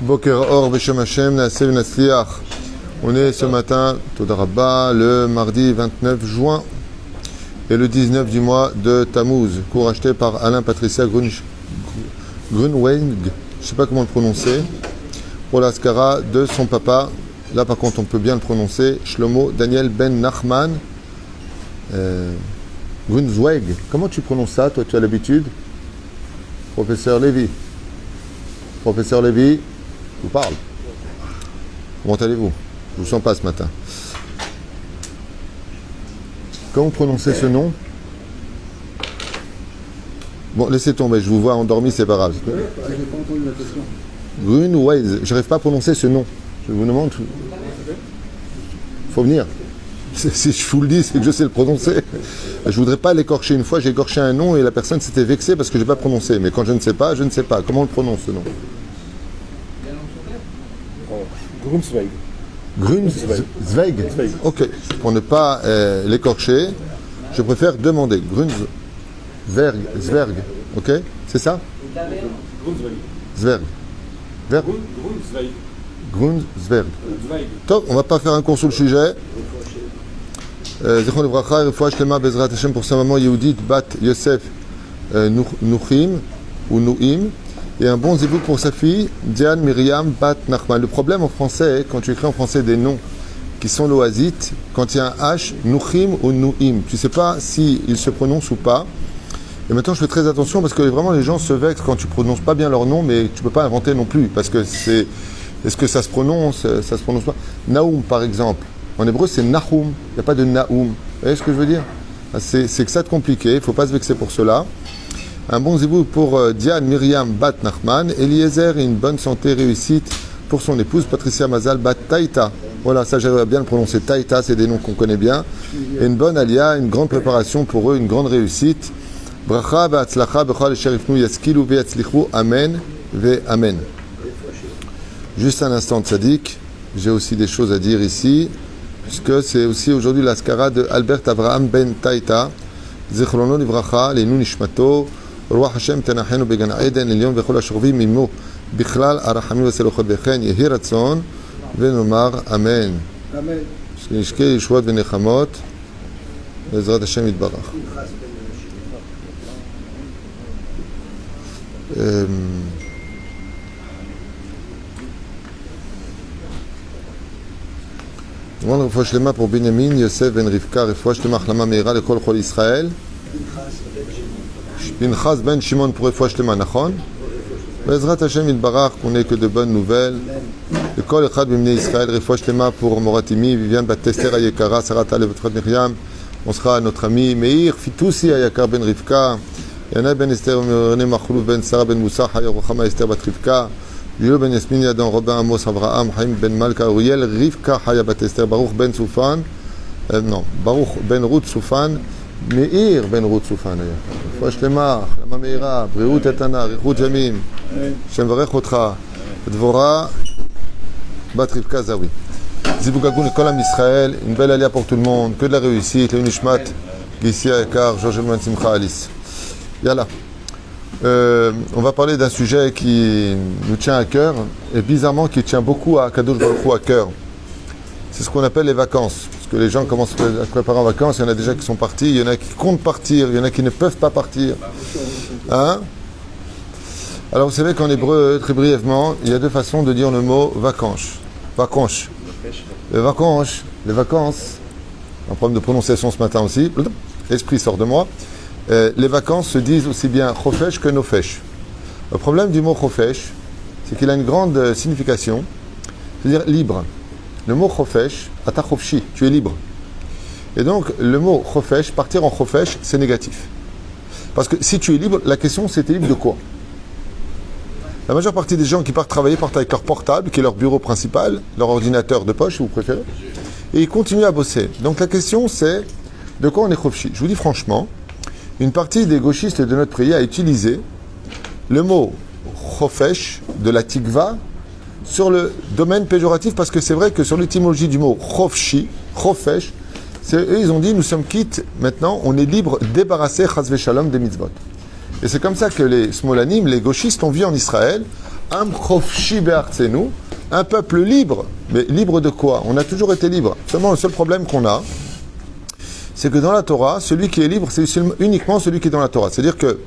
Boker Or Beshem Hashem Naasev Nasliach. On est ce matin, Toda Rabba, le mardi 29 juin et le 19 du mois de Tammuz, cours acheté par Alain Patricia Grunweg, je ne sais pas comment le prononcer, pour l'Askara de son papa. Là par contre on peut bien le prononcer, Shlomo Daniel Ben Nachman Grunweg. Comment tu prononces ça, toi tu as l'habitude? Professeur Lévy. Professeur Lévy, je vous parle. Comment allez-vous? Je ne vous sens pas ce matin. Comment prononcer ce nom? Bon, laissez tomber, je vous vois endormi, c'est pas grave. J'ai pas entendu la question. Grunweg, je n'arrive pas à prononcer ce nom. Je vous demande. Il faut venir. Si je vous le dis, c'est que je sais le prononcer. Je ne voudrais pas l'écorcher une fois, j'ai écorché un nom et la personne s'était vexée parce que je n'ai pas prononcé. Mais quand je ne sais pas, je ne sais pas. Comment on le prononce ce nom? Grunweg. Grunweg. Ok. Pour ne pas l'écorcher, je préfère demander. Zwerg. Ok? C'est ça? Zwerg. Grunweg. Top, on ne va pas faire un cours sur le sujet. Zichron Livracha, Refoua Shlema Bezrat Hashem pour sa maman Yehudit Bat Yosef Nuchim ou Nouim, et un bon zibouk pour sa fille Diane Myriam Bat Nachman. Le problème en français, quand tu écris en français des noms qui sont l'oasite, quand il y a un H, Nuchim ou Nouim, tu ne sais pas s'ils se prononcent ou pas. Et maintenant je fais très attention parce que vraiment les gens se vexent quand tu ne prononces pas bien leur nom, mais tu ne peux pas inventer non plus parce que c'est. Est-ce que ça se prononce? Ça se prononce pas. Naoum par exemple. En hébreu, c'est Nahum, il n'y a pas de Naoum. Vous voyez ce que je veux dire? C'est que ça de compliqué, il ne faut pas se vexer pour cela. Un bon zibou pour Diane Myriam Bat Nachman, Eliezer et une bonne santé, réussite pour son épouse Patricia Mazal Bat Taïta. Voilà, ça j'arrive à bien le prononcer. Taïta, c'est des noms qu'on connaît bien. Et une bonne alia, une grande préparation pour eux, une grande réussite. Bracha Ba'atzlacha Bechal Sherifnu Yaskilu Ve'atzlichu Amen Ve'amen. Juste un instant de Tzadik, j'ai aussi des choses à dire ici. Puisque c'est aussi aujourd'hui l'Askara de Albert Abraham Ben Taïta, Zichrono Livracha, Leinu Nishmato, Ruach Hashem Tenachenu Began Eden, Elion Vechol Ashurvim Mimo, Bichlal Arachamim Veselochot Bechen, Yehi Ratzon, Venomar Amen. Amen. Shnishke Yeshuot Venechamot, Bezrat Hashem Yitbarach. Demande refoua shlema pour Benjamin, Yosef, Ben Rivka, refoua shlema achlama meira lekol chol Israël. Pinchas Ben Shimon pour refoua shlema, nachon. Bezrat Hashem Yitbarach, qu'on n'ait que de bonnes nouvelles. Lekol echad b'mnei Israël, refoua shlema pour Moratimi, Viviane Batester Ayekara, Sarata Levotfat Miriam. On sera à notre ami Meir, Fitoussi Ayakar Ben Rivka. Yana Ben Esther, René Machlouf Ben Sarah Ben Moussa, Hayar Rochama Esther Bat Rivka. Julio Ben Yasmin, Yadon, Robin, Amos, Abraham, Haïm Ben Malka, Uriel, Rivka, Haya Bat Esther, Baruch Ben Soufan, Baruch Ben Ruth Soufan, Meir Ben Ruth Soufan, Foua Shlema, Lama Meira, Briut Etana, Richut Jamim, Shem Varech Otra, Dvora, Bat Rivka Zawi. Zibou Gagoun, Kolam Israël, une belle alia pour tout le monde, que de la réussite, le Nishmat, Gissi Ayakar, Georges Elman Simcha Alice. Yalla. On va parler d'un sujet qui nous tient à cœur et bizarrement qui tient beaucoup à Kadosh Baruch Hu à cœur. C'est ce qu'on appelle les vacances. Parce que les gens commencent à se préparer en vacances, il y en a déjà qui sont partis, il y en a qui comptent partir, il y en a qui ne peuvent pas partir. Hein? Alors vous savez qu'en hébreu, très brièvement, il y a deux façons de dire le mot vacances. Vacances. Les vacances. Un problème de prononciation ce matin aussi. L'esprit sort de moi. Les vacances se disent aussi bien chofesh que nofesh. Le problème du mot chofesh, c'est qu'il a une grande signification, c'est-à-dire libre. Le mot chofesh, ata chofshi, tu es libre. Et donc, le mot chofesh, partir en chofesh, c'est négatif. Parce que si tu es libre, la question c'est t'es libre de quoi? La majeure partie des gens qui partent travailler partent avec leur portable, qui est leur bureau principal, leur ordinateur de poche, si vous préférez, et ils continuent à bosser. Donc la question c'est, de quoi on est chofshi? Je vous dis franchement, une partie des gauchistes de notre pays a utilisé le mot chofesh de la tikva sur le domaine péjoratif parce que c'est vrai que sur l'étymologie du mot chofshi, chofesh, eux ils ont dit nous sommes quittes maintenant, on est libre, débarrassé chas v'shalom des mitzvot. Et c'est comme ça que les smolanim, les gauchistes ont vu en Israël Am chofshi be'artzenu, un peuple libre. Mais libre de quoi? On a toujours été libre. Seulement, le seul problème qu'on a, c'est que dans la Torah, celui qui est libre, c'est uniquement celui qui est dans la Torah. C'est-à-dire que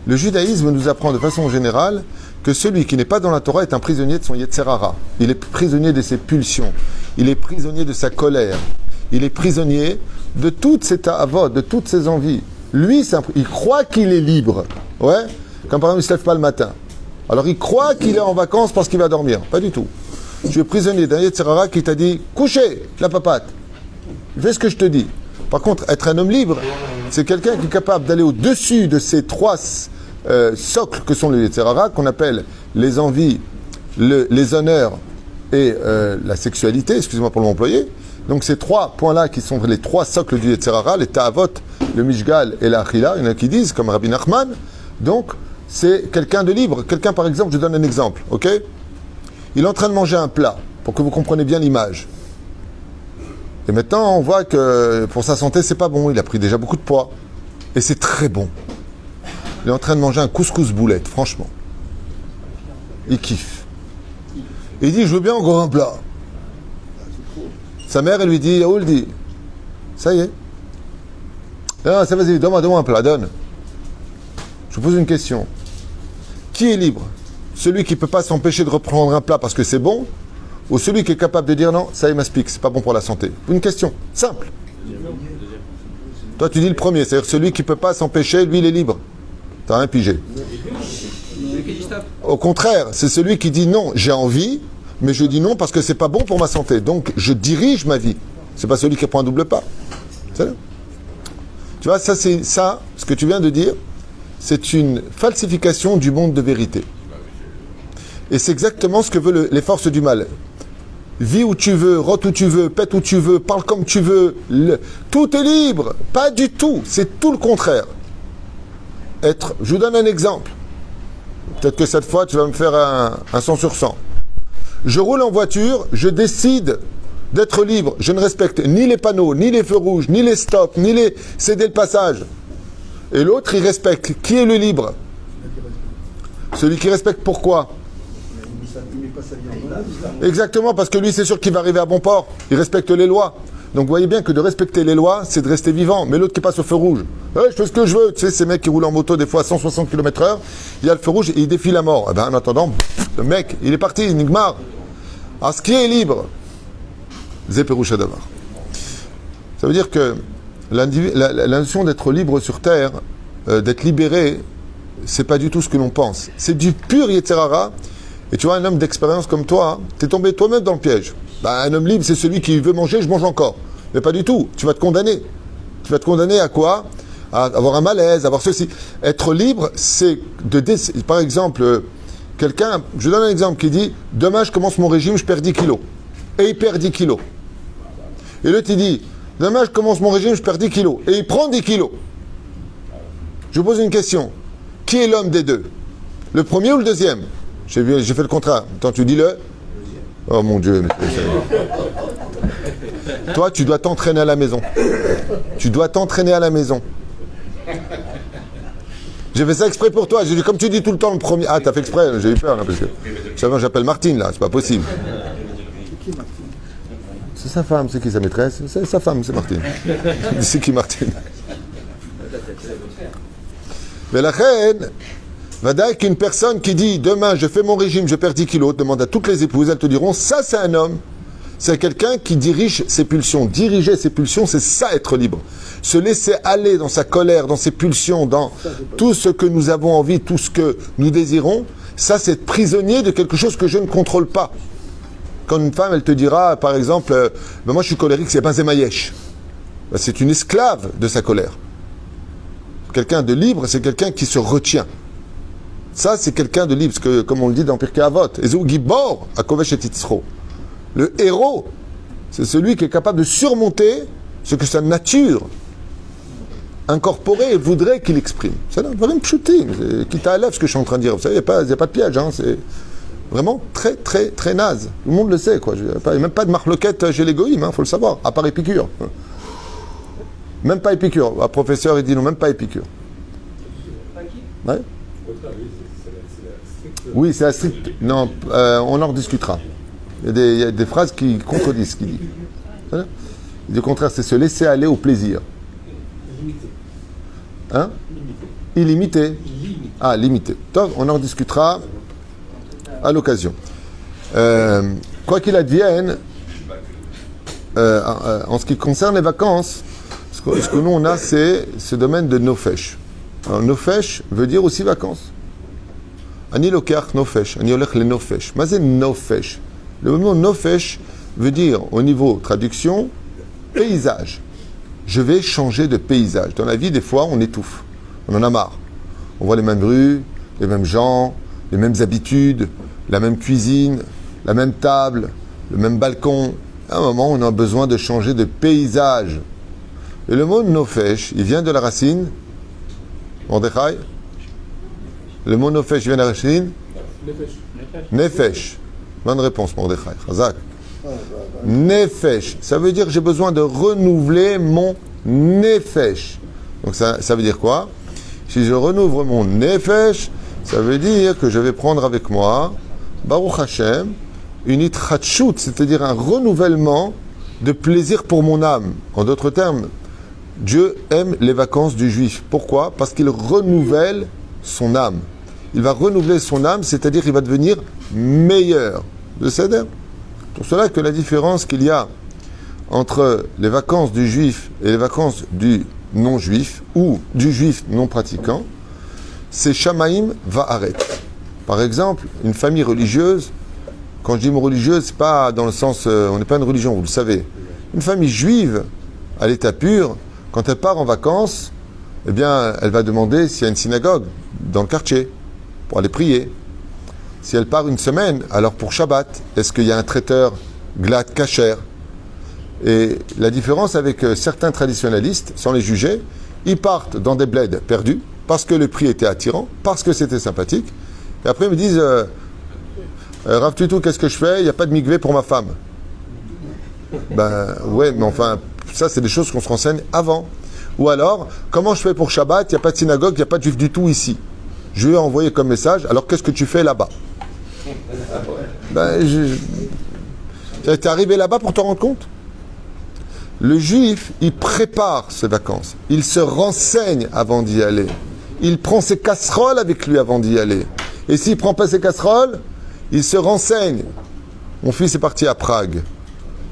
le judaïsme nous apprend de façon générale que celui qui n'est pas dans la Torah est un prisonnier de son Yetzer Hara. Il est prisonnier de ses pulsions. Il est prisonnier de sa colère. Il est prisonnier de toutes ses ta'avot, de toutes ses envies. Lui, il croit qu'il est libre. Ouais? Comme par exemple, il ne se lève pas le matin. Alors il croit qu'il est en vacances parce qu'il va dormir. Pas du tout. Tu es prisonnier d'un Yetzer Hara qui t'a dit « Couchez, la papate. Fais ce que je te dis. » Par contre, être un homme libre, c'est quelqu'un qui est capable d'aller au-dessus de ces trois socles que sont les Yetzer Hara, qu'on appelle les envies, les honneurs et la sexualité, excusez-moi pour l'employer. Donc ces trois points-là qui sont les trois socles du Yetzer Hara, les Ta'avot, le Mishgal et la Achila, il y en a qui disent, comme Rabbi Nachman, donc c'est quelqu'un de libre. Quelqu'un, par exemple, je donne un exemple, ok? Il est en train de manger un plat, pour que vous compreniez bien l'image. Et maintenant, on voit que pour sa santé, c'est pas bon. Il a pris déjà beaucoup de poids. Et c'est très bon. Il est en train de manger un couscous boulette, franchement. Il kiffe. Et il dit, je veux bien encore un plat. Sa mère, elle lui dit, Yaoul dit, ça y est. Non, ça vas-y, donne-moi un plat, donne. Je vous pose une question. Qui est libre? Celui qui ne peut pas s'empêcher de reprendre un plat parce que c'est bon, ou celui qui est capable de dire non, ça y m'explique, c'est pas bon pour la santé? Une question simple. Toi, tu dis le premier, c'est-à-dire celui qui ne peut pas s'empêcher, lui, il est libre. T'as rien pigé. Au contraire, c'est celui qui dit non, j'ai envie, mais je dis non parce que c'est pas bon pour ma santé. Donc, je dirige ma vie. C'est pas celui qui prend un double pas. C'est là. Tu vois, ça, c'est ça, ce que tu viens de dire, c'est une falsification du monde de vérité. Et c'est exactement ce que veulent les forces du mal. Vis où tu veux, rote où tu veux, pète où tu veux, parle comme tu veux. Tout est libre. Pas du tout. C'est tout le contraire. Je vous donne un exemple. Peut-être que cette fois, tu vas me faire un 100 sur 100. Je roule en voiture, je décide d'être libre. Je ne respecte ni les panneaux, ni les feux rouges, ni les stops, ni les céder le passage. Et l'autre, il respecte. Qui est le libre? Celui qui respecte pourquoi? Exactement, parce que lui, c'est sûr qu'il va arriver à bon port. Il respecte les lois. Donc, vous voyez bien que de respecter les lois, c'est de rester vivant. Mais l'autre qui passe au feu rouge, hey, je fais ce que je veux. Tu sais, ces mecs qui roulent en moto des fois à 160 km/h, il y a le feu rouge et il défie la mort. Eh ben, en attendant, le mec, il est parti, il nigmar. Alors, ce qui est libre, Zéperoucha Davar. Ça veut dire que la notion d'être libre sur terre, d'être libéré, c'est pas du tout ce que l'on pense. C'est du pur Yetzer Hara. Et tu vois, un homme d'expérience comme toi, t'es tombé toi-même dans le piège. Un homme libre, c'est celui qui veut manger, je mange encore. Mais pas du tout. Tu vas te condamner. Tu vas te condamner à quoi? À avoir un malaise, à avoir ceci. Être libre, c'est par exemple, quelqu'un, je donne un exemple qui dit, demain je commence mon régime, je perds 10 kilos. Et il perd 10 kilos. Et l'autre il dit, demain je commence mon régime, je perds 10 kilos. Et il prend 10 kilos. Je vous pose une question. Qui est l'homme des deux? Le premier ou le deuxième? J'ai fait le contraire. Attends, tu dis le? Oh mon Dieu. Toi, tu dois t'entraîner à la maison. Tu dois t'entraîner à la maison. J'ai fait ça exprès pour toi. J'ai dit, comme tu dis tout le temps le premier. Ah, t'as fait exprès, j'ai eu peur. Hein, parce que j'appelle Martine, là. C'est pas possible. C'est sa femme, c'est qui sa maîtresse? C'est sa femme, c'est Martine. C'est qui Martine? Mais la reine. Vadaï qu'une personne qui dit demain je fais mon régime, je perds 10 kilos, demande à toutes les épouses, elles te diront ça c'est un homme, c'est quelqu'un qui dirige ses pulsions. Diriger ses pulsions, c'est ça être libre. Se laisser aller dans sa colère, dans ses pulsions, dans tout ce que nous avons envie, tout ce que nous désirons, ça c'est être prisonnier de quelque chose que je ne contrôle pas. Quand une femme elle te dira par exemple moi je suis colérique, c'est Benzemayesh, c'est une esclave de sa colère. Quelqu'un de libre, c'est quelqu'un qui se retient. Ça, c'est quelqu'un de libre, parce que, comme on le dit dans Pirkei Avot, Ezou Gibor, Akovesh et Titzro. Le héros, c'est celui qui est capable de surmonter ce que sa nature incorporée voudrait qu'il exprime. C'est vraiment pchutim, quitte à lèvres ce que je suis en train de dire. Vous savez, il n'y a pas de piège, hein, c'est vraiment très, très, très naze. Tout le monde le sait, quoi. Il n'y a même pas de marloquette chez les goïms, faut le savoir, à part Épicure. Même pas Épicure. Un professeur, il dit non, même pas Épicure. Ouais. Oui, c'est la stricte. Non, on en rediscutera. Il y a des phrases qui contredisent ce qu'il dit. Voilà. Du contraire, c'est se laisser aller au plaisir. Hein? Illimité. Ah, limité. Top, on en rediscutera à l'occasion. Quoi qu'il advienne, en ce qui concerne les vacances, ce que nous on a, c'est ce domaine de nofesh. Alors, nofesh veut dire aussi vacances. Ani lokach nofesh, ani olech le nofesh. Mais c'est nofesh. Le mot nofesh veut dire, au niveau traduction, paysage. Je vais changer de paysage. Dans la vie, des fois, on étouffe. On en a marre. On voit les mêmes rues, les mêmes gens, les mêmes habitudes, la même cuisine, la même table, le même balcon. À un moment, on a besoin de changer de paysage. Et le mot nofesh, il vient de la racine Mordechai. Le mot nofesh vient de la racine Nefesh. Bonne réponse, Mordechai. Chazak. Nefesh. Ça veut dire que j'ai besoin de renouveler mon nefesh. Donc ça veut dire quoi? Si je renouvelle mon nefesh, ça veut dire que je vais prendre avec moi, Baruch Hashem, une itchatshut, c'est-à-dire un renouvellement de plaisir pour mon âme. En d'autres termes, Dieu aime les vacances du juif. Pourquoi? Parce qu'il renouvelle son âme. Il va renouveler son âme, c'est-à-dire qu'il va devenir meilleur. Vous savez? Pour cela que la différence qu'il y a entre les vacances du juif et les vacances du non-juif ou du juif non pratiquant, c'est Shamaim Va'aret. Par exemple, une famille religieuse, quand je dis religieuse, c'est pas dans le sens, on n'est pas une religion, vous le savez. Une famille juive, à l'état pur, quand elle part en vacances, eh bien, elle va demander s'il y a une synagogue dans le quartier pour aller prier. Si elle part une semaine, alors pour Shabbat, est-ce qu'il y a un traiteur glad kasher? Et la différence avec certains traditionnalistes, sans les juger, ils partent dans des bleds perdus parce que le prix était attirant, parce que c'était sympathique. Et après, ils me disent Rav Tutu, qu'est-ce que je fais? Il n'y a pas de mikvé pour ma femme. Ben, ouais, mais enfin, ça, c'est des choses qu'on se renseigne avant. Ou alors, comment je fais pour Shabbat? Il n'y a pas de synagogue, il n'y a pas de juif du tout ici. Je lui ai envoyé comme message, alors qu'est-ce que tu fais là-bas? Ben, t'es arrivé là-bas pour te rendre compte? Le juif, il prépare ses vacances. Il se renseigne avant d'y aller. Il prend ses casseroles avec lui avant d'y aller. Et s'il ne prend pas ses casseroles, il se renseigne. Mon fils est parti à Prague.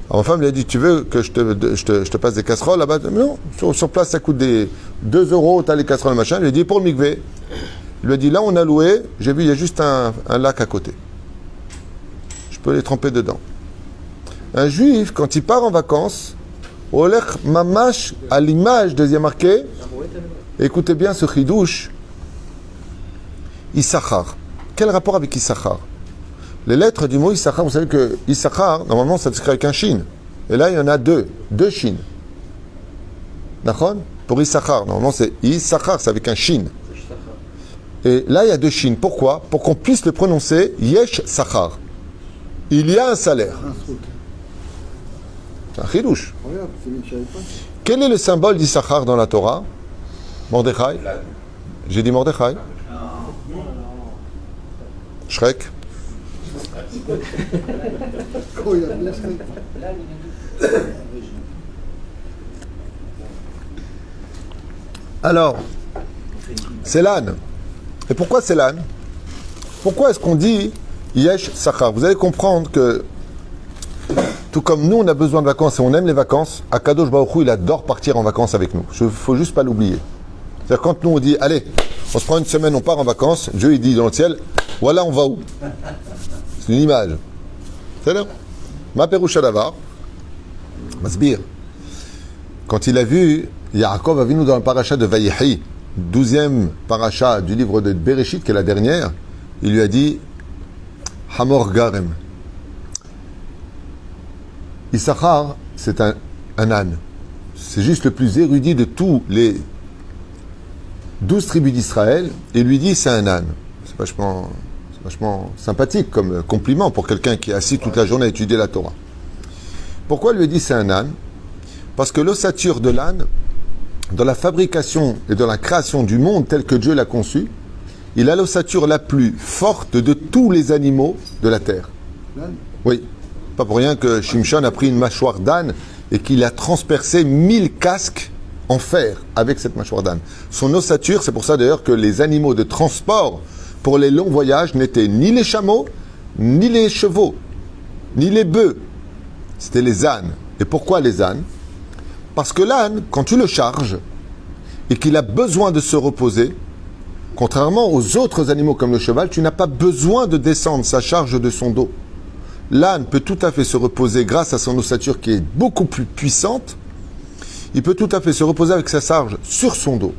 Alors ma femme lui a dit, tu veux que je te passe des casseroles là-bas? Non, sur place ça coûte des 2 €, tu as les casseroles machin. Il lui a dit, pour le mikvé. Il lui a dit, là on a loué, j'ai vu, il y a juste un lac à côté. Je peux les tremper dedans. Un juif, quand il part en vacances, Olech mamash, à l'image, deuxième marqué, écoutez bien ce chidouche, Issachar. Quel rapport avec Issachar? Les lettres du mot Issachar, vous savez que Issachar, normalement, ça s'écrit avec un shin. Et là, il y en a deux shin. D'accord? Pour Issachar, normalement, c'est Issachar, c'est avec un shin. Et là, il y a 2 shin. Pourquoi? Pour qu'on puisse le prononcer Yesh Sachar. Il y a un salaire. C'est un chidouche. Quel est le symbole d'Issachar dans la Torah? Mordechai? J'ai dit Mordechai? Shrek? Alors, c'est l'âne. Et pourquoi c'est l'âne? Pourquoi est-ce qu'on dit Yesh Sachar? Vous allez comprendre que tout comme nous, on a besoin de vacances et on aime les vacances, Akadosh Baruch Hu, il adore partir en vacances avec nous. Il ne faut juste pas l'oublier. C'est-à-dire quand nous on dit, allez, on se prend une semaine, on part en vacances, Dieu il dit dans le ciel, voilà on va où? C'est une image. C'est là. Ma Perusha Davar, Masbir, quand il a vu Yaakov Avinu dans le paracha de Vayehi, 12e paracha du livre de Bereshit, qui est la dernière, il lui a dit Hamor Garem. Issachar, c'est un âne. C'est juste le plus érudit de tous les 12 tribus d'Israël, et lui dit c'est un âne. C'est vachement sympathique comme compliment pour quelqu'un qui est assis toute la journée à étudier la Torah. Pourquoi lui dit c'est un âne? Parce que l'ossature de l'âne, dans la fabrication et dans la création du monde tel que Dieu l'a conçu, il a l'ossature la plus forte de tous les animaux de la terre. L'âne. Oui, pas pour rien que Shimshon a pris une mâchoire d'âne et qu'il a transpercé 1000 casques en fer avec cette mâchoire d'âne. Son ossature, c'est pour ça d'ailleurs que les animaux de transport pour les longs voyages n'étaient ni les chameaux, ni les chevaux, ni les bœufs. C'était les ânes. Et pourquoi les ânes? Parce que l'âne, quand tu le charges et qu'il a besoin de se reposer, contrairement aux autres animaux comme le cheval, tu n'as pas besoin de descendre sa charge de son dos. L'âne peut tout à fait se reposer grâce à son ossature qui est beaucoup plus puissante. Il peut tout à fait se reposer avec sa charge sur son dos.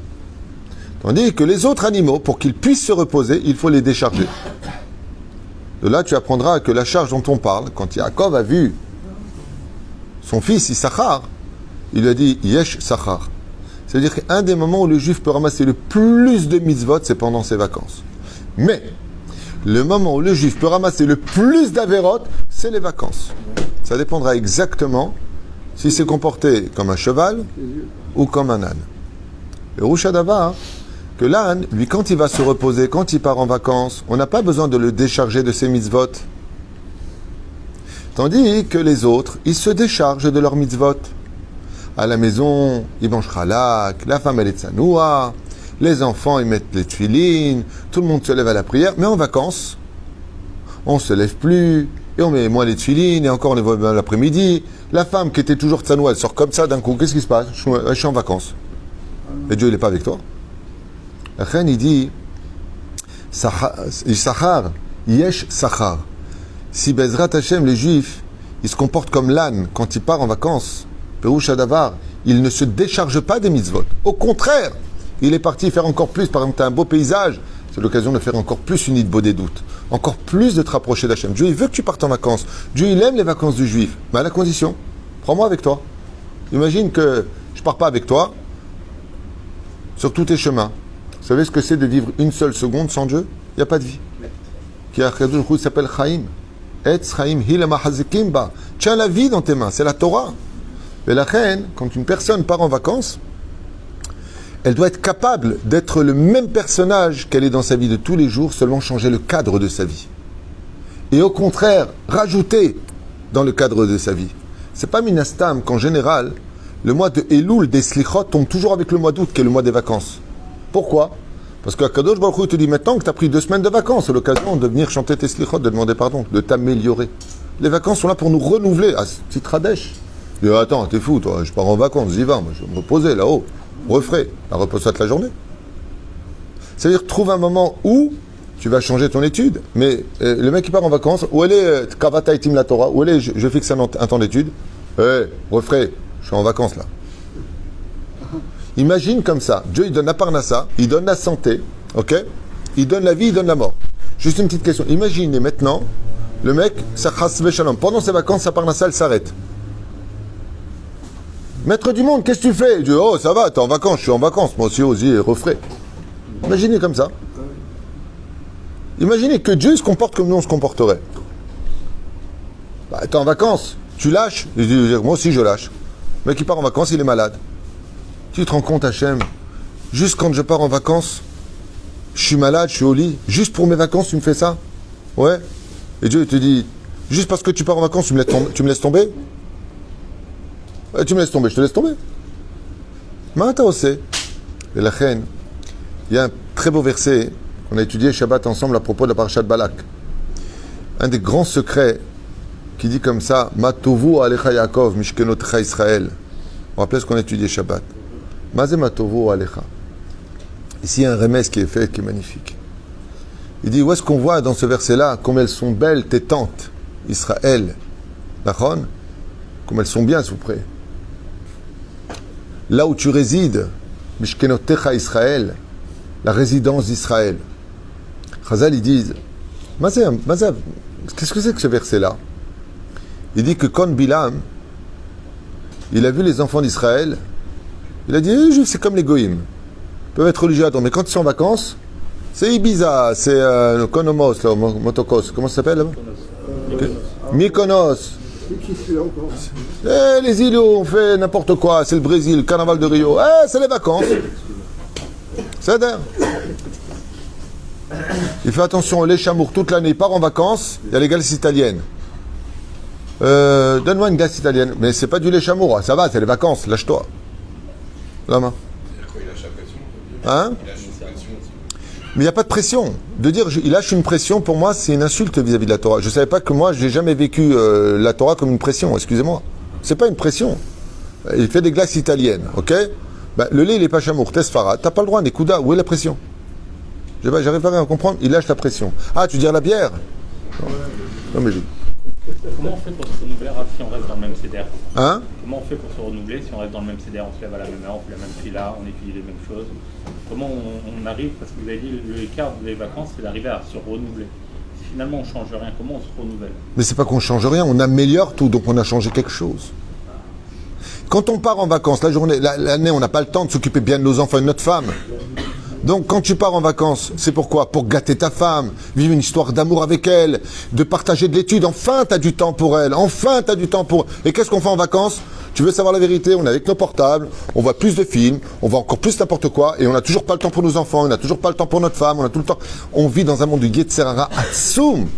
Tandis que les autres animaux, pour qu'ils puissent se reposer, il faut les décharger. De là, tu apprendras que la charge dont on parle, quand Yaakov a vu son fils Issachar, il lui a dit « Yesh Sachar ». C'est-à-dire qu'un des moments où le juif peut ramasser le plus de mitzvot, c'est pendant ses vacances. Mais, le moment où le juif peut ramasser le plus d'averot, c'est les vacances. Ça dépendra exactement si c'est comporté comme un cheval ou comme un âne. Le Rouch Hadavar, que l'âne, lui, quand il va se reposer, quand il part en vacances, on n'a pas besoin de le décharger de ses mitzvot. Tandis que les autres, ils se déchargent de leurs mitzvot. À la maison, ils mangent chalak, la femme elle est tsanoua, les enfants ils mettent les tefilines, tout le monde se lève à la prière, mais en vacances, on ne se lève plus, et on met moins les tefilines, et encore on les voit l'après-midi. La femme qui était toujours tsanoua, elle sort comme ça d'un coup, qu'est-ce qui se passe? Je suis en vacances. Et Dieu il n'est pas avec toi. La reine il dit, Sachar, Yesh Sachar. Si Bezrat Hashem, les juifs, ils se comportent comme l'âne quand il part en vacances, Perouch Hadavar, il ne se décharge pas des mitzvot. Au contraire, il est parti faire encore plus. Par exemple, tu as un beau paysage, c'est l'occasion de faire encore plus une idée des doutes. Encore plus de te rapprocher d'Hachem. Dieu, il veut que tu partes en vacances. Dieu, il aime les vacances du juif. Mais à la condition, prends-moi avec toi. Imagine que je ne pars pas avec toi sur tous tes chemins. Vous savez ce que c'est de vivre une seule seconde sans Dieu? Il n'y a pas de vie. Qui s'appelle Chaim. Etz Chaim Hilama Hazekimba. Tiens la vie dans tes mains, c'est la Torah. Mais la reine, quand une personne part en vacances, elle doit être capable d'être le même personnage qu'elle est dans sa vie de tous les jours, seulement changer le cadre de sa vie. Et au contraire, rajouter dans le cadre de sa vie. C'est pas minastam qu'en général, le mois de Elul des Slichot tombe toujours avec le mois d'août, qui est le mois des vacances. Pourquoi? Parce que Kadosh Baruch Hu te dit maintenant que tu as pris 2 semaines de vacances, c'est l'occasion de venir chanter tes Slichot, de demander pardon, de t'améliorer. Les vacances sont là pour nous renouveler. Ah, petit Radesh. Il dit, attends, t'es fou, toi, je pars en vacances, j'y vais, moi, je vais me reposer là-haut. Refrais, repose-toi toute la journée. C'est-à-dire, trouve un moment où tu vas changer ton étude, mais le mec qui part en vacances, où elle est Kavata Itim la Torah, où elle est, je fixe un temps d'étude, refrais, je suis en vacances là. Imagine comme ça, Dieu il donne la parnassa, il donne la santé, ok? Il donne la vie, il donne la mort. Juste une petite question, imaginez maintenant, le mec, ça chasve shalom, pendant ses vacances, sa parnassa, elle s'arrête. Maître du monde, qu'est-ce que tu fais? Je dis, oh, ça va, t'es en vacances, je suis en vacances. Moi aussi, refrais. Imaginez comme ça. Imaginez que Dieu se comporte comme nous on se comporterait. Bah, t'es en vacances, tu lâches. Il dit, moi aussi, je lâche. Le mec qui part en vacances, il est malade. Tu te rends compte, Hachem, juste quand je pars en vacances, je suis malade, je suis au lit. Juste pour mes vacances, tu me fais ça? Ouais. Et Dieu, il te dit, juste parce que tu pars en vacances, tu me laisses tomber? Tu me laisses tomber, je te laisse tomber. Ma'ata osé. Et la reine, il y a un très beau verset qu'on a étudié Shabbat ensemble à propos de la parasha de Balak. Un des grands secrets qui dit comme ça, Matovu alecha Yaakov, mishkenotcha Israël. On rappelle ce qu'on a étudié Shabbat. Mazé Matovu alecha. Ici, il y a un remède qui est fait, qui est magnifique. Il dit, où est-ce qu'on voit dans ce verset-là, comme elles sont belles tes tentes, Israël, Nachon, comme elles sont bien, s'il vous plaît. Là où tu résides, Mishkenotecha Israël, la résidence d'Israël. Chazal, ils disent, qu'est-ce que c'est que ce verset-là? Il dit que quand Bilam, il a vu les enfants d'Israël, il a dit, les Juifs, c'est comme les Goïms. Ils peuvent être religieux, mais quand ils sont en vacances, c'est Ibiza, c'est le Konomos, là, Motokos, comment ça s'appelle là-bas? Mykonos. Les îles où on fait n'importe quoi, c'est le Brésil, le carnaval de Rio, c'est les vacances. C'est d'ailleurs. Il fait attention au lait chamour toute l'année. Il part en vacances, il y a les glaces italiennes. Donne-moi une glace italienne. Mais c'est pas du lait chamour, ça va, c'est les vacances, lâche-toi. La main. Hein? Mais il n'y a pas de pression. De dire il lâche une pression, pour moi, c'est une insulte vis-à-vis de la Torah. Je ne savais pas que moi, je n'ai jamais vécu la Torah comme une pression, excusez-moi. C'est pas une pression. Il fait des glaces italiennes, ok? Ben, le lait, il n'est pas chamour, Tesfara. Tu n'as pas le droit, Nekuda. Où est la pression? J'arrive pas à comprendre. Il lâche la pression. Ah, tu veux dire la bière? Non, mais comment on fait pour se renouveler si on reste dans le même CDR? Hein? Comment on fait pour se renouveler si on reste dans le même CDR? On se lève à la même heure, on fait la même fila, on étudie les mêmes choses. Comment on arrive? Parce que vous avez dit l'écart des vacances, c'est d'arriver à se renouveler. Si finalement on ne change rien, comment on se renouvelle? Mais c'est pas qu'on change rien, on améliore tout, donc on a changé quelque chose. Quand on part en vacances, la journée, l'année, on n'a pas le temps de s'occuper bien de nos enfants et de notre femme. Donc quand tu pars en vacances, c'est pourquoi? Pour gâter ta femme, vivre une histoire d'amour avec elle, de partager de l'étude. Enfin, tu as du temps pour elle. Enfin, tu as du temps pour... Et qu'est-ce qu'on fait en vacances? Tu veux savoir la vérité? On est avec nos portables, on voit plus de films, on voit encore plus n'importe quoi, et on n'a toujours pas le temps pour nos enfants, on n'a toujours pas le temps pour notre femme, on a tout le temps... On vit dans un monde de Yetzer Hara Atsoum.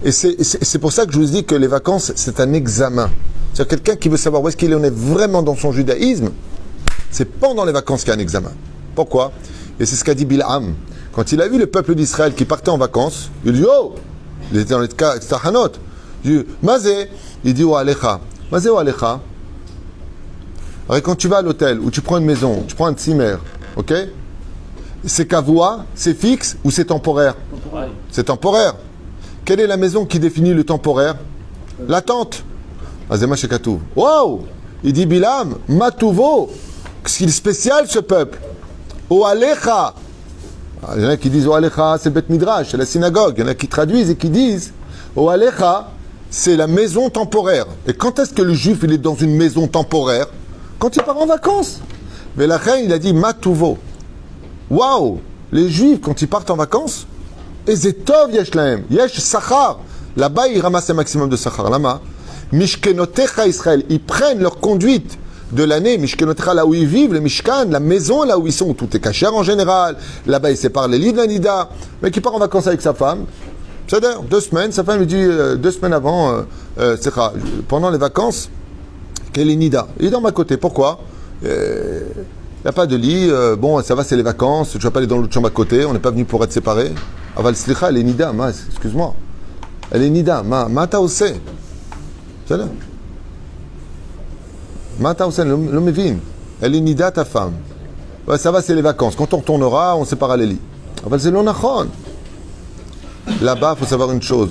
Et c'est pour ça que je vous dis que les vacances, c'est un examen. C'est-à-dire quelqu'un qui veut savoir où est-ce qu'il en est vraiment dans son judaïsme, c'est pendant les vacances qu'il y a un examen. Pourquoi? Et c'est ce qu'a dit Bil'am. Quand il a vu le peuple d'Israël qui partait en vacances, il dit, oh, il était dans les Tahanot. Il dit, Mazé, il dit, oh, Alecha. Mazé, oh, Alecha. Alors, quand tu vas à l'hôtel, ou tu prends une maison, tu prends un tzimmer, ok? C'est kavua, c'est fixe ou c'est temporaire? C'est temporaire. Quelle est la maison qui définit le temporaire? La tente. Azema Shekatou. Wow! Il dit Bilam, Matouvo. Ce qu'il est spécial, ce peuple. O Alecha. Il y en a qui disent O Alecha, c'est le Bet Midrash, c'est la synagogue. Il y en a qui traduisent et qui disent O Alecha, c'est la maison temporaire. Et quand est-ce que le juif il est dans une maison temporaire? Quand il part en vacances. Mais la reine, il a dit Matouvo. Waouh! Les juifs, quand ils partent en vacances, Ezetov yesh lahem, yesh sachar. Là-bas, ils ramassent un maximum de sachar. Là-bas, Mishkenotecha Israël, ils prennent leur conduite de l'année. Mishkenotecha, là où ils vivent, le Mishkan, la maison là où ils sont, tout est cachère en général. Là-bas, ils séparent les lits de la Nida. Mais qui part en vacances avec sa femme, c'est-à-dire 2 semaines, sa femme lui dit 2 semaines avant, pendant les vacances, qu'elle est Nida. Il est dans ma côté. Pourquoi? Il n'y a pas de lit. Bon, ça va, c'est les vacances. Je ne vais pas aller dans l'autre chambre à côté. On n'est pas venu pour être séparés. Aval Slicha, elle est Nida. Excuse-moi. Elle est Nida. Mata Ose. C'est là. Mata Ose, l'homme vin. Elle est Nida, ta femme. Ouais, ça va, c'est les vacances. Quand on retournera, on séparera les lits. Aval c'est l'onachon. Là-bas, il faut savoir une chose.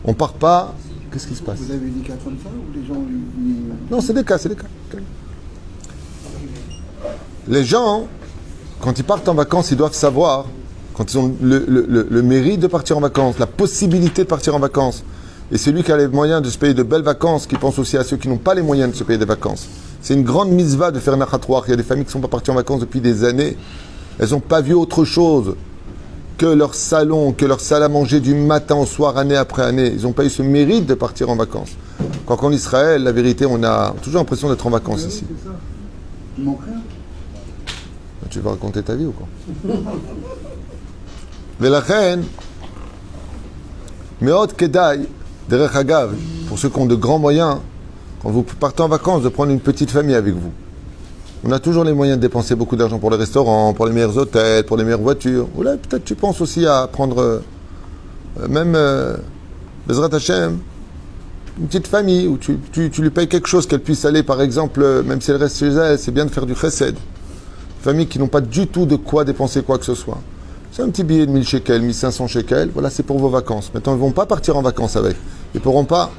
On part pas. Qu'est-ce qui se passe? Vous avez eu des cas comme ça ou les gens... Non, c'est des cas. Les gens, quand ils partent en vacances, ils doivent savoir, quand ils ont le mérite de partir en vacances, la possibilité de partir en vacances, et celui qui a les moyens de se payer de belles vacances, qui pense aussi à ceux qui n'ont pas les moyens de se payer des vacances. C'est une grande mitzvah de faire nachatroir. Il y a des familles qui ne sont pas parties en vacances depuis des années. Elles n'ont pas vu autre chose que leur salon, que leur salle à manger du matin au soir, année après année. Ils n'ont pas eu ce mérite de partir en vacances. Quand en Israël, la vérité, on a toujours l'impression d'être en vacances ici. C'est ça. Il manque rien. Tu vas raconter ta vie ou quoi? Mais la reine, Meot Kedai, Derech Agav, pour ceux qui ont de grands moyens, quand vous partez en vacances, de prendre une petite famille avec vous. On a toujours les moyens de dépenser beaucoup d'argent pour les restaurants, pour les meilleurs hôtels, pour les meilleures voitures. Ou là, peut-être tu penses aussi à prendre même Bezrat Hashem, une petite famille où tu lui payes quelque chose, qu'elle puisse aller, par exemple, même si elle reste chez elle, c'est bien de faire du chesed. Familles qui n'ont pas du tout de quoi dépenser quoi que ce soit. C'est un petit billet de 1000 shekels, 1500 shekels, voilà, c'est pour vos vacances. Maintenant, ils ne vont pas partir en vacances avec. Ils ne pourront pas,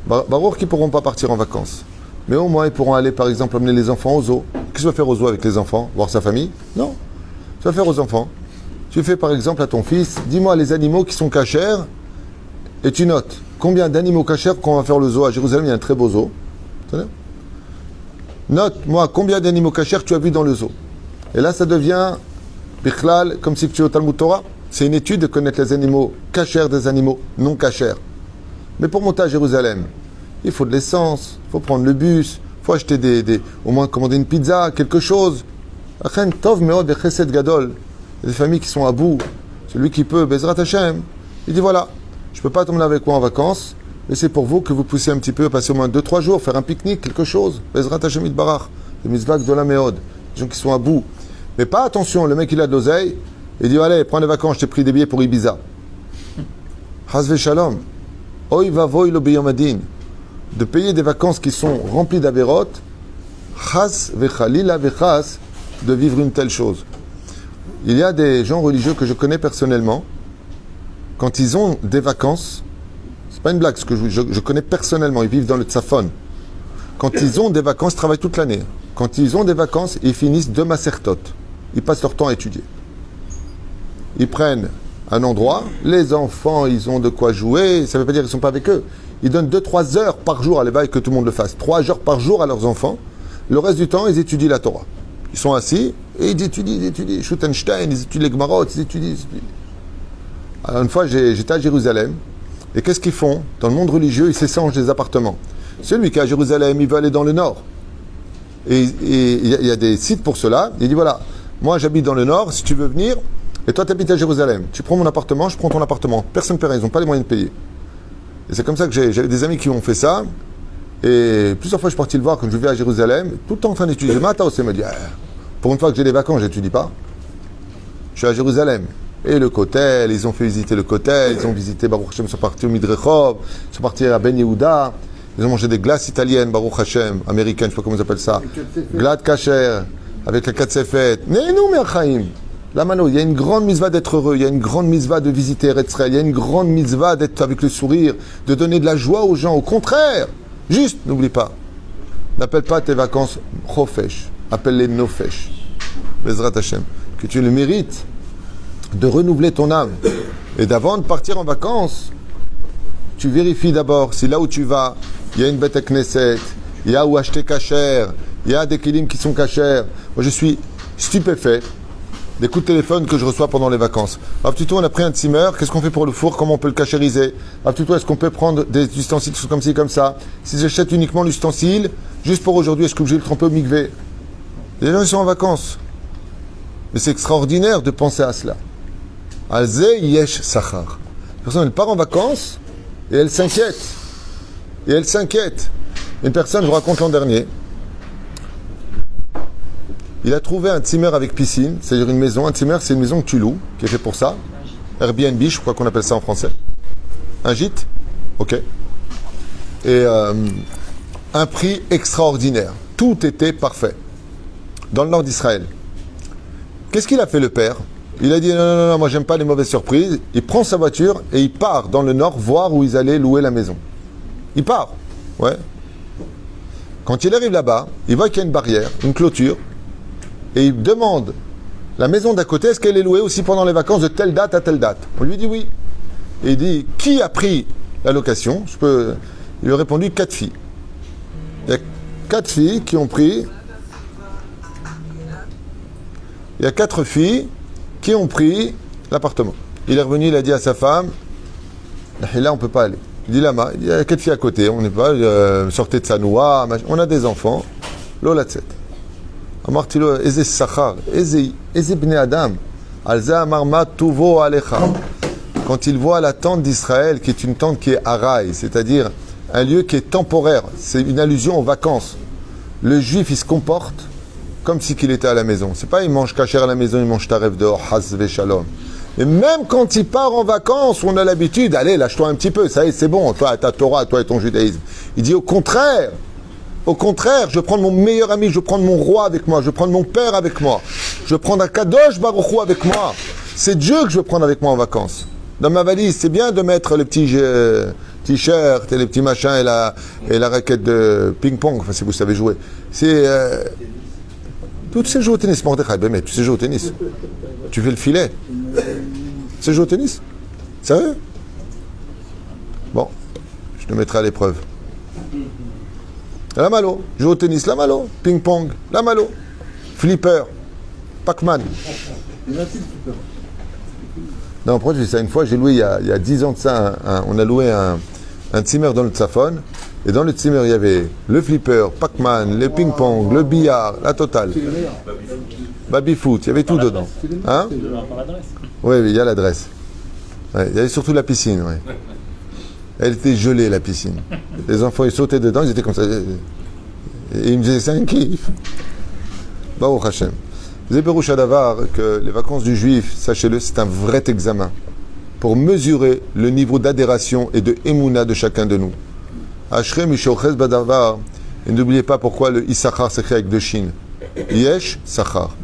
Barour qui ne pourront pas partir en vacances. Mais au moins, ils pourront aller, par exemple, amener les enfants au zoo. Qu'est-ce que tu vas faire au zoo avec les enfants? Voir sa famille? Non. Tu vas faire aux enfants. Tu fais, par exemple, à ton fils, dis-moi les animaux qui sont cachers, et tu notes combien d'animaux cachers qu'on va faire le zoo. À Jérusalem, il y a un très beau zoo. Note-moi combien d'animaux cachers tu as vu dans le zoo. Et là, ça devient, bichlal, comme si tu es au Talmud Torah. C'est une étude de connaître les animaux cachers des animaux non cachers. Mais pour monter à Jérusalem, il faut de l'essence, il faut prendre le bus, il faut acheter au moins commander une pizza, quelque chose. Achen tov meod chesed gadol. Il y a des familles qui sont à bout. Celui qui peut, Bezrat Hashem, il dit voilà, je ne peux pas t'emmener avec moi en vacances, mais c'est pour vous que vous poussiez un petit peu, passer au moins 2-3 jours, faire un pique-nique, quelque chose. Bezrat Hashem Yitbarach, des mitzvahs de la méode, des gens qui sont à bout. Mais pas attention, le mec il a de l'oseille, il dit allez, prends les vacances, je t'ai pris des billets pour Ibiza. Hazve Shalom. Oy vavoy lo biyomadin. De payer des vacances qui sont remplies d'avérotes, chas vechalila vechas, de vivre une telle chose. Il y a des gens religieux que je connais personnellement, quand ils ont des vacances, c'est pas une blague, ce que je connais personnellement, ils vivent dans le Tzafon. Quand ils ont des vacances, ils travaillent toute l'année. Quand ils ont des vacances, ils finissent 2 masertot. Ils passent leur temps à étudier. Ils prennent un endroit, les enfants, ils ont de quoi jouer, ça ne veut pas dire qu'ils ne sont pas avec eux. Ils donnent 2-3 heures par jour à l'éveil, que tout le monde le fasse. 3 heures par jour à leurs enfants. Le reste du temps, ils étudient la Torah. Ils sont assis et ils étudient. Schuttenstein, ils étudient les Gemarot, ils étudient. Alors une fois, j'étais à Jérusalem. Et qu'est-ce qu'ils font? Dans le monde religieux, ils s'échangent des appartements. Celui qui est à Jérusalem, il veut aller dans le nord. Et il y a des sites pour cela. Il dit voilà, moi j'habite dans le nord, si tu veux venir, et toi tu habites à Jérusalem. Tu prends mon appartement, je prends ton appartement. Personne ne paie, ils n'ont pas les moyens de payer. Et c'est comme ça que j'avais des amis qui ont fait ça. Et plusieurs fois je suis parti le voir quand je vivais à Jérusalem, tout le temps en train d'étudier. Mata aussi me dit, pour une fois que j'ai des vacances, je n'étudie pas. Je suis à Jérusalem. Et le Kotel, ils ont fait visiter le Kotel, ils ont visité Baruch Hashem, ils sont partis au Midrechov, ils sont partis à Ben Yehuda, ils ont mangé des glaces italiennes, Baruch Hashem, américaines, je ne sais pas comment ils appellent ça. Glad Kacher, avec la Katsefet. Mais nous, Me'achaim. Là, Mano, il y a une grande mitzvah d'être heureux, il y a une grande mitzvah de visiter Eretzraël, il y a une grande mitzvah d'être avec le sourire, de donner de la joie aux gens. Au contraire, juste, n'oublie pas, n'appelle pas tes vacances Chofesh, appelle-les Nofesh. Bezrat Hashem, que tu le mérites de renouveler ton âme. Et d'avant de partir en vacances, tu vérifies d'abord si là où tu vas, il y a une bête à Knesset, il y a où acheter kasher, il y a des kilim qui sont kasher. Moi, je suis stupéfait des coups de téléphone que je reçois pendant les vacances. Alors, plutôt, on a pris un timer, qu'est-ce qu'on fait pour le four, comment on peut le cachériser? Alors, plutôt, est-ce qu'on peut prendre des ustensiles qui sont comme ci, comme ça? Si j'achète uniquement l'ustensile, juste pour aujourd'hui, est-ce que je vais le tremper au mikvé? Les gens, ils sont en vacances. Mais c'est extraordinaire de penser à cela. Alze yesh sachar. La personne, elle part en vacances et elle s'inquiète. Et elle s'inquiète. Une personne, je vous raconte l'an dernier, il a trouvé un timmer avec piscine, c'est-à-dire une maison. Un timmer, c'est une maison que tu loues, qui est fait pour ça. Airbnb, je crois qu'on appelle ça en français. Un gîte, ok. Et un prix extraordinaire. Tout était parfait. Dans le nord d'Israël. Qu'est-ce qu'il a fait le père? Il a dit non, moi j'aime pas les mauvaises surprises. Il prend sa voiture et il part dans le nord voir où ils allaient louer la maison. Il part, ouais. Quand il arrive là-bas, il voit qu'il y a une barrière, une clôture, et il demande la maison d'à côté, est-ce qu'elle est louée aussi pendant les vacances de telle date à telle date? On lui dit oui. Et il dit, qui a pris la location? Il lui a répondu 4 filles. Il y a 4 filles qui ont pris. Il y a 4 filles qui ont pris l'appartement. Il est revenu, il a dit à sa femme, et là on ne peut pas aller. Il dit là-bas, il y a 4 filles à côté, on n'est pas, sortez de sa noix, on a des enfants. Lola tset. Amartilo, eze sachar, eze bnei adam, alza amarma tuvo alecha. Quand il voit la tente d'Israël, qui est une tente qui est araï, c'est-à-dire un lieu qui est temporaire, c'est une allusion aux vacances. Le juif, il se comporte comme si qu'il était à la maison. C'est pas il mange kasher à la maison, il mange taref dehors, hasve shalom. Et même quand il part en vacances, on a l'habitude, allez, lâche-toi un petit peu, ça y est, c'est bon, toi, ta Torah, toi et ton judaïsme. Il dit au contraire, je vais prendre mon meilleur ami, je vais prendre mon roi avec moi, je vais prendre mon père avec moi, je vais prendre un Kadosh Baruch Hu avec moi. C'est Dieu que je vais prendre avec moi en vacances. Dans ma valise, c'est bien de mettre le petit t-shirt et les petits machins et la raquette de ping-pong, enfin si vous savez jouer. C'est... tu sais jouer au tennis, Mordechai, mais tu sais jouer au tennis. Tu fais le filet. Tu sais jouer au tennis? Sérieux? Bon, je te mettrai à l'épreuve. La malo, joue au tennis, la malo, ping-pong, la malo, flipper, Pac-Man. Non, pourquoi je dis ça? Une fois, j'ai loué, il y a 10 ans de ça, on a loué un Zimmer dans le Tzafon, et dans le Zimmer, il y avait le flipper, Pac-Man, le ping-pong, le billard, la totale. baby-foot, il y avait tout dedans. Hein? Dans l'adresse. Oui, il y a l'adresse. Ouais, il y avait surtout la piscine, ouais. Elle était gelée, la piscine. Les enfants, ils sautaient dedans, ils étaient comme ça. Et ils me disaient, c'est un kiff. Baruch Hashem. Zéberouch Adavar, que les vacances du juif, sachez-le, c'est un vrai examen pour mesurer le niveau d'adhération et de émouna de chacun de nous. Ashrei Mishochez Badavar, et n'oubliez pas pourquoi le Issachar s'écrit avec deux chines. Yesh Sachar.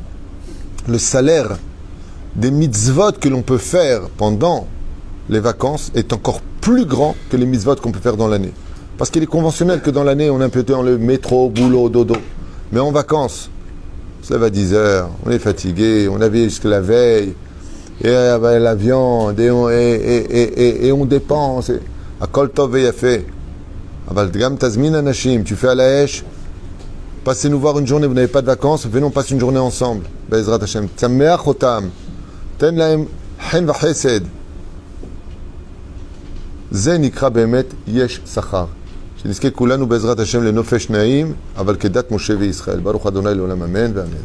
Le salaire des mitzvot que l'on peut faire pendant les vacances est encore plus grand que les mitzvot qu'on peut faire dans l'année. Parce qu'il est conventionnel que dans l'année, on est un peu dans le métro, boulot, dodo. Mais en vacances, on se lève à 10h, on est fatigué, on a veillé jusqu'à la veille, et la viande, et on dépense. À Kol Tov et Yafé. Tu fais à la Hesh, passez nous voir une journée, vous n'avez pas de vacances, venons passer une journée ensemble. Be'ezrat Hashem. Tsameach otam. Ten lahem hen v'chesed. זה נקרא באמת יש שכר. שנזכה כולנו בעזרת השם לנופש נעים, אבל כדת משה וישראל. ברוך ה' לעולם אמן ואמן.